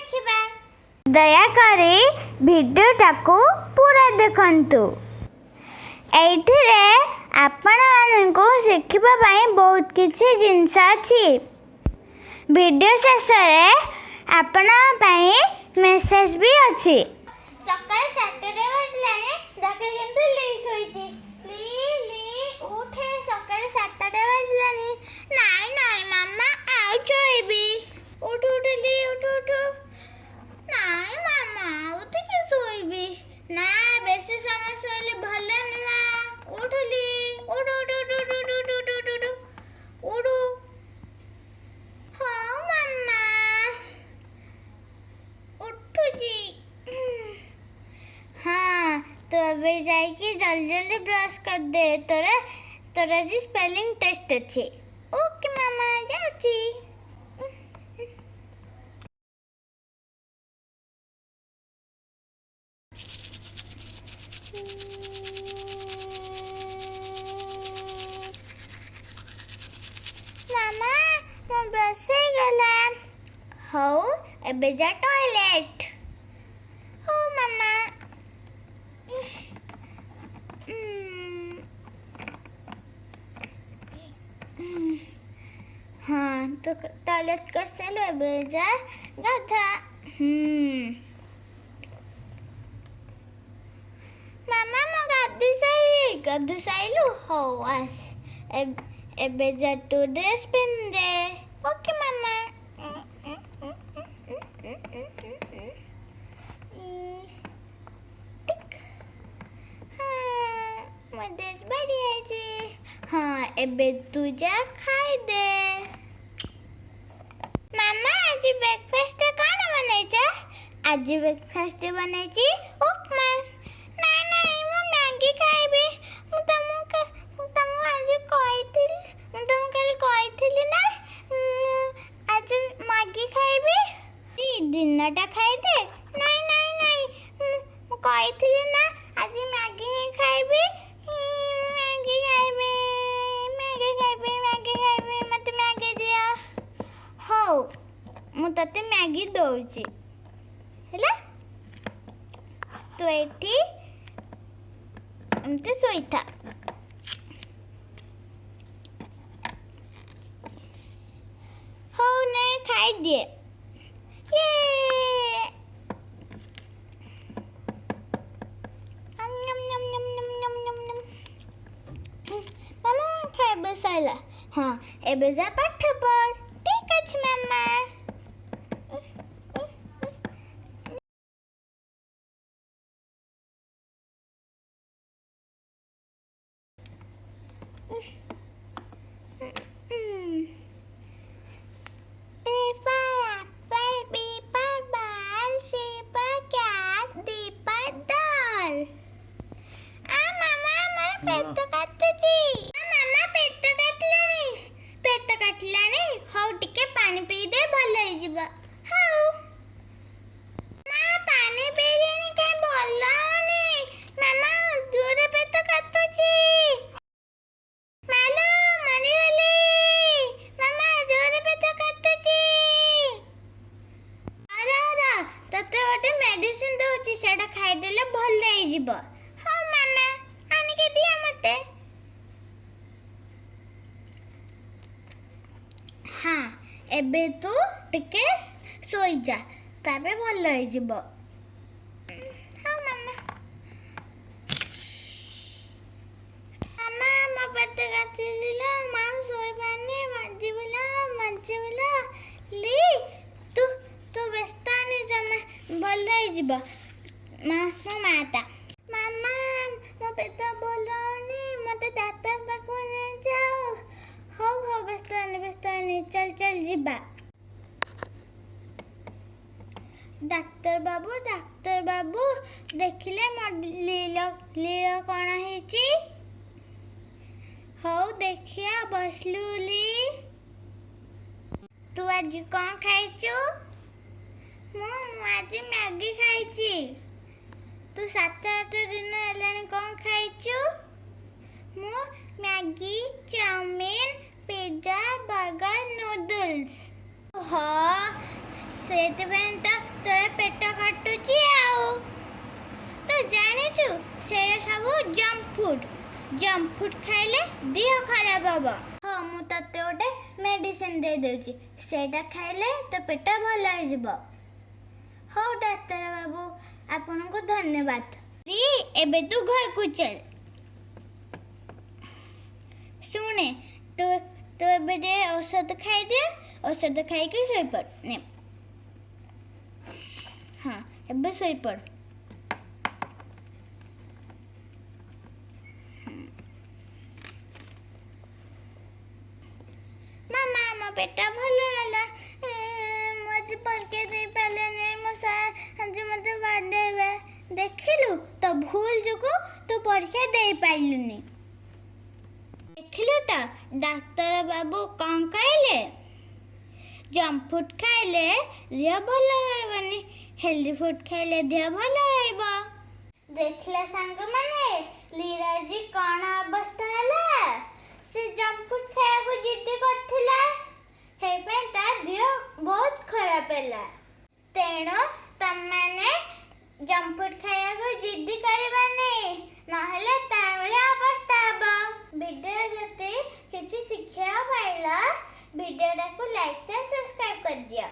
देखिबा। दयाकरी भिडियोटाकू पूरा देखंतु। एइथिरे आपण माननकु शिखिबा पई बहुत किछि जिंस अछि। वीडियो शेष आपण मेसेज भी अच्छी। सकाल 7टा बजलानी जाके किंतु लीस होईची। ली उठे सकाल 7टा बजलानी। नाई नाई मामा आउ सोईबी। उठ उठ ली उठ उठ। नाई मामा आउ ଟିକେ सोईबी। ना बेसी समय सोईले भलो नुआ। उठ ली उठ उठ उठ उठ उठ उठ उठ उठ। हाँ मामा उठुची। हाँ तो अबे जाइए जल्दी जल्दी ब्रश कर दे। तोरा जी स्पेलिंग टेस्ट अच्छे। ओके मामा जाऊची। मामा मो ब्रश हो गला। हो एबे जा टॉयलेट। हो मामा। हाँ तो टॉयलेट कर चलो एबे जा गाधा। मामा मो गाधी साइलु हो आस एबे जा तू ड्रेस पहन दे। ओके मामा। हाँ ड्रेस बढ़िया है। हाँ एबे तू जा खाई दे। मामा आज ब्रेकफास्ट कौन बनेचा? आज ब्रेकफास्ट बनेची उपमा। नाई नाई मु मैगी खाइबी। मु तमु आज कहिथिल ना आज मैगी खाइबी। दिनटा खाई दे। नाई नाई नाई मु कहिथिल ना आज मैगी ही खाइबी। मैगी खाइबी मते मैगी दिया। हो मु तते मैगी दउची हैला। तो एठी एमते सोईथा। हो ने खाई दिए। ये मामा खाई बसाइला। हाँ एबे जा पाठ पढ़। ठीक अछि मामा। मेडिसिन दउची सेटा खाई देले भल होई जिवो। हां मामा आनी के दिया मते। हाँ एबे तू टिके सोई जा ताबे भल होई जिवो। हां मामा। मामा म पेट काटी दिला मा सोई पानी मज्जी ली तू बेस्तानी जमा भल होई जिवो। मो माता मामा मो पेट भलनी मते दाता पाखु ने जाओ। हो बेस्तानी चल जिबा। डाक्टर बाबू देखिले लीला कौन है? हो देखिया बसलुली। तू आज कौन खाइचु? मु आज मैगी खाइची। तू 7-8 दिन हेलानी कौन खाइचु? मु Maggi chow mein pizza burger noodles. हाँ से तो तो पेट काटुची आउ तो जानिचु सेरा सब जंक फूड खाइले देह खराब हबो। हाँ मु तते गोटे मेडिसिन दे देउची सेटा खाइले तो पेट भल हो जिवो। हो डाक्टर बाबू आपनको धन्यवाद। एबे तू घर को चल। सुने तो एबे दे औषध खाई दे औषध खाई के सोई पड़ ने। हाँ एबे सोई पड़। मामा मो पेट भल होला मुझे पढ़के दे पहले नहीं मोसा आज मते बाडेबे देखिलु तो भूल जुगु तू परीक्षा दे पाइलुनी। देखिलु तो डाक्टर बाबू कौन कहले जंक फूड खाइले देह भल रहबनी हेल्दी फूड खाइले देह भल रहबो। देखला संग माने लीराजी कौन अवस्था होला से जंक फूड खाया को जिद्द करथिला हे पे ता देह बहुत खराब होला। तेणु तमने जंक फूड खाया को जिद्द करबानी नहले ता बेले अवस्था हबो। वीडियो जति किछि शिक्षा पाइला वीडियो को लाइक से सब्सक्राइब कर दिया।